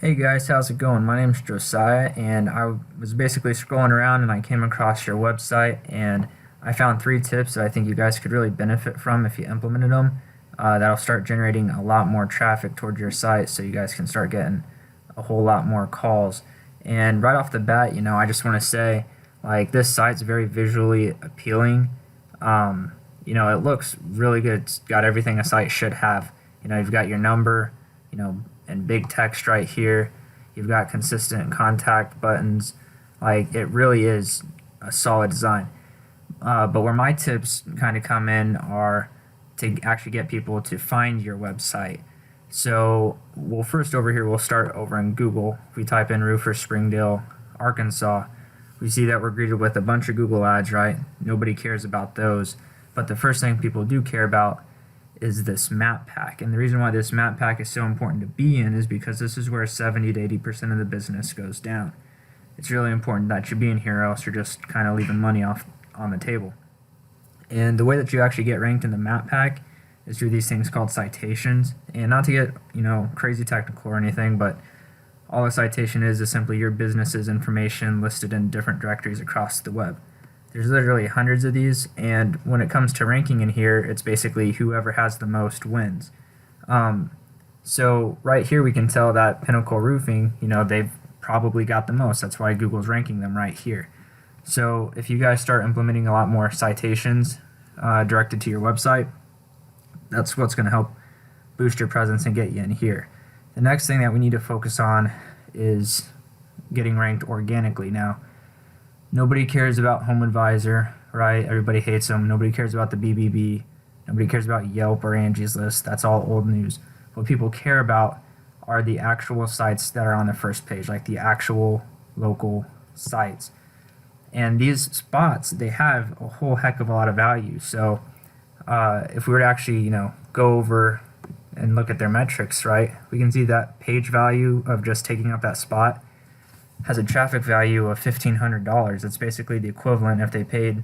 Hey guys, how's it going? My name's Josiah, and I was basically scrolling around and I came across your website, and I found 3 tips that I think you guys could really benefit from if you implemented them. That'll start generating a lot more traffic towards your site so you guys can start getting a whole lot more calls. And right off the bat, I just want to say, like, this site's very visually appealing. It looks really good. It's got everything a site should have. You've got your number, and big text right here. You've got consistent contact buttons. Like, it really is a solid design. But where my tips kind of come in are to actually get people to find your website. So, first over here, we'll start over in Google. If we type in Roofer Springdale, Arkansas, we see that we're greeted with a bunch of Google ads, right? Nobody cares about those. But the first thing people do care about is this map pack. And the reason why this map pack is so important to be in is because this is where 70 to 80% of the business goes down. It's really important that you be in here, or else you're just kind of leaving money off on the table. And the way that you actually get ranked in the map pack is through these things called citations. And not to get, crazy technical or anything, but all a citation is simply your business's information listed in different directories across the web. There's literally hundreds of these, and when it comes to ranking in here, it's basically whoever has the most wins. So right here we can tell that Pinnacle Roofing, they've probably got the most. That's why Google's ranking them right here. So if you guys start implementing a lot more citations directed to your website, that's what's going to help boost your presence and get you in here. The next thing that we need to focus on is getting ranked organically. Now, nobody cares about HomeAdvisor, right? Everybody hates them. Nobody cares about the BBB. Nobody cares about Yelp or Angie's List. That's all old news. What people care about are the actual sites that are on the first page, like the actual local sites. And these spots, they have a whole heck of a lot of value. So if we were to actually, go over and look at their metrics, right, we can see that page value of just taking up that spot has a traffic value of $1,500. It's basically the equivalent if they paid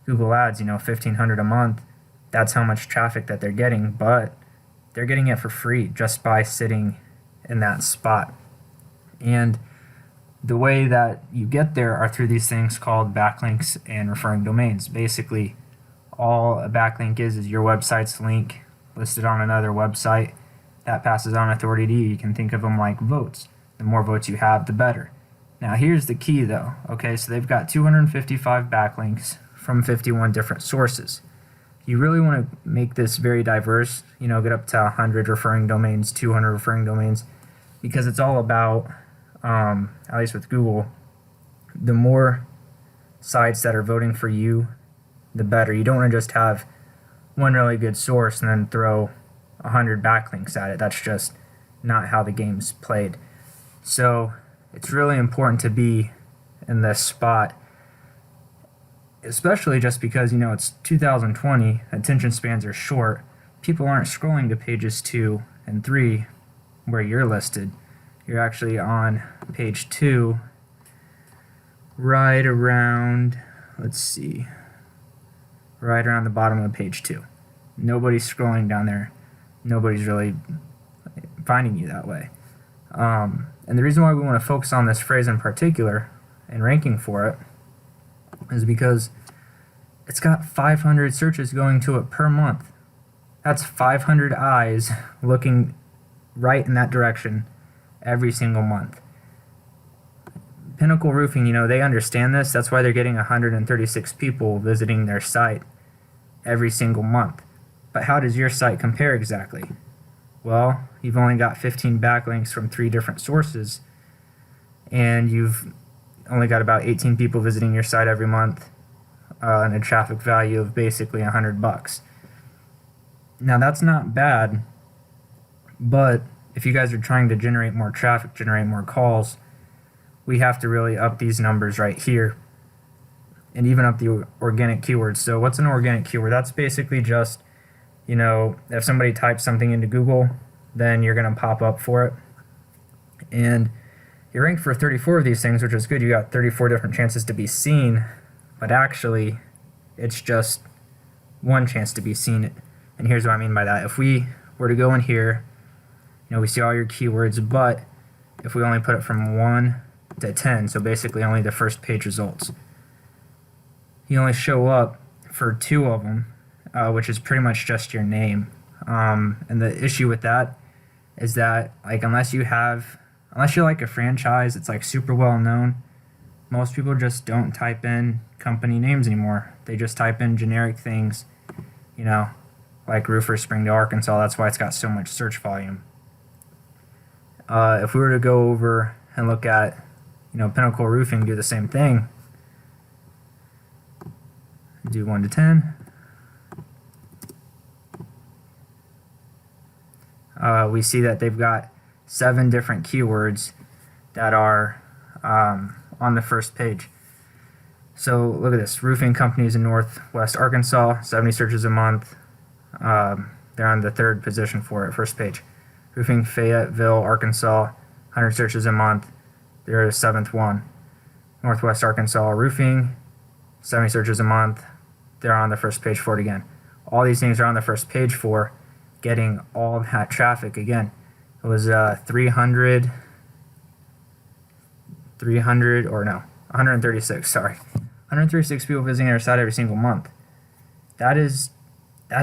Google Ads, $1,500 a month. That's how much traffic that they're getting, but they're getting it for free just by sitting in that spot. And the way that you get there are through these things called backlinks and referring domains. Basically, all a backlink is your website's link listed on another website that passes on authority to you. You can think of them like votes. The more votes you have, the better. Now here's the key though, okay, so they've got 255 backlinks from 51 different sources. You really want to make this very diverse, get up to 100 referring domains, 200 referring domains, because it's all about, at least with Google, the more sites that are voting for you, the better. You don't want to just have one really good source and then throw 100 backlinks at it. That's just not how the game's played. So it's really important to be in this spot, especially just because, it's 2020, attention spans are short. People aren't scrolling to pages 2 and 3 where you're listed. You're actually on page 2 right around, right around the bottom of page 2. Nobody's scrolling down there. Nobody's really finding you that way. And the reason why we want to focus on this phrase in particular and ranking for it is because it's got 500 searches going to it per month. That's 500 eyes looking right in that direction every single month. Pinnacle Roofing, they understand this. That's why they're getting 136 people visiting their site every single month. But how does your site compare exactly? Well, you've only got 15 backlinks from 3 different sources, and you've only got about 18 people visiting your site every month, and a traffic value of basically $100. Now that's not bad, but if you guys are trying to generate more traffic, generate more calls, we have to really up these numbers right here, and even up the organic keywords. So what's an organic keyword? That's basically just, if somebody types something into Google, then you're going to pop up for it. And you're ranked for 34 of these things, which is good. You got 34 different chances to be seen, but actually it's just one chance to be seen. And here's what I mean by that. If we were to go in here, we see all your keywords, but if we only put it from 1 to 10, so basically only the first page results. You only show up for 2 of them, which is pretty much just your name. And the issue with that is that, like, unless you're like a franchise, it's like super well known, most people just don't type in company names anymore. They just type in generic things, you know, like Roofer Springdale, Arkansas. That's why it's got so much search volume. If we were to go over and look at, you know, Pinnacle Roofing, do the same thing. Do 1 to 10. We see that they've got 7 different keywords that are on the first page. So look at this: roofing companies in Northwest Arkansas, 70 searches a month. They're on the 3rd position for it, first page. Roofing Fayetteville, Arkansas, 100 searches a month. They're the 7th one. Northwest Arkansas Roofing, 70 searches a month. They're on the first page for it again. All these things are on the first page for getting all that traffic. Again, it was 136, sorry. 136 people visiting our site every single month. That's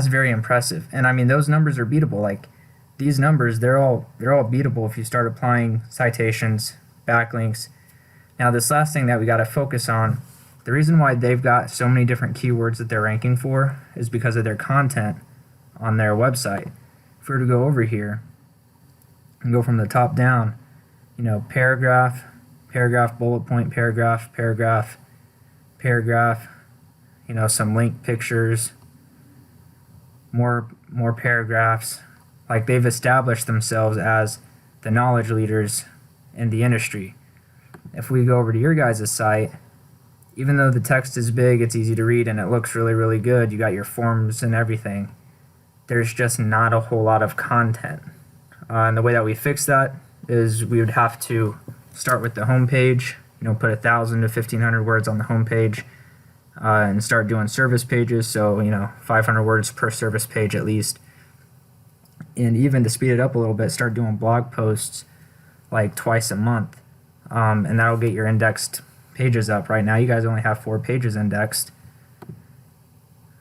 very impressive. And I mean, those numbers are beatable. Like, these numbers, they're all beatable if you start applying citations, backlinks. Now, this last thing that we got to focus on, the reason why they've got so many different keywords that they're ranking for is because of their content on their website. If we were to go over here and go from the top down, you know, paragraph, bullet point, paragraph, you know, some link pictures, more paragraphs. Like, they've established themselves as the knowledge leaders in the industry. If we go over to your guys' site, even though the text is big, it's easy to read, and it looks really, really good, you got your forms and everything, there's just not a whole lot of content. And the way that we fix that is we would have to start with the homepage, you know, put 1,000 to 1,500 words on the homepage, and start doing service pages, so, you know, 500 words per service page at least. And even to speed it up a little bit, start doing blog posts like twice a month, and that'll get your indexed pages up. Right now you guys only have 4 pages indexed.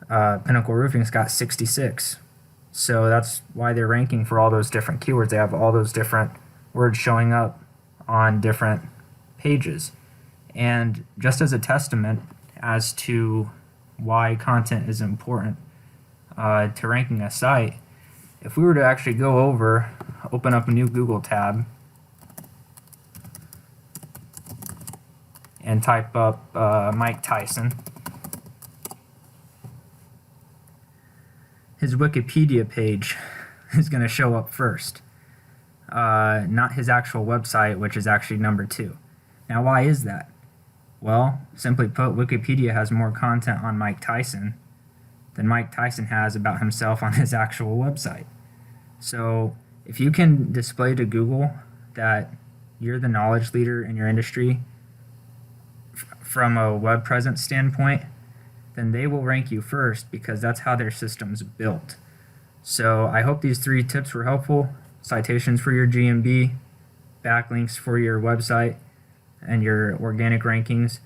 Pinnacle Roofing's got 66, so that's why they're ranking for all those different keywords. They have all those different words showing up on different pages. And just as a testament as to why content is important to ranking a site, if we were to actually go over, open up a new Google tab, and type up Mike Tyson, his Wikipedia page is going to show up first, not his actual website, which is actually number 2. Now, why is that? Well, simply put, Wikipedia has more content on Mike Tyson than Mike Tyson has about himself on his actual website. So if you can display to Google that you're the knowledge leader in your industry from a web presence standpoint, then they will rank you first, because that's how their system's built. So I hope these 3 tips were helpful: citations for your GMB, backlinks for your website and your organic rankings,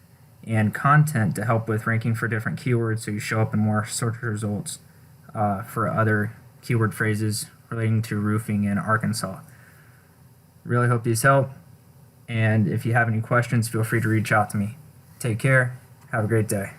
and content to help with ranking for different keywords so you show up in more search results for other keyword phrases relating to roofing in Arkansas. Really hope these help, and if you have any questions, feel free to reach out to me. Take care. Have a great day.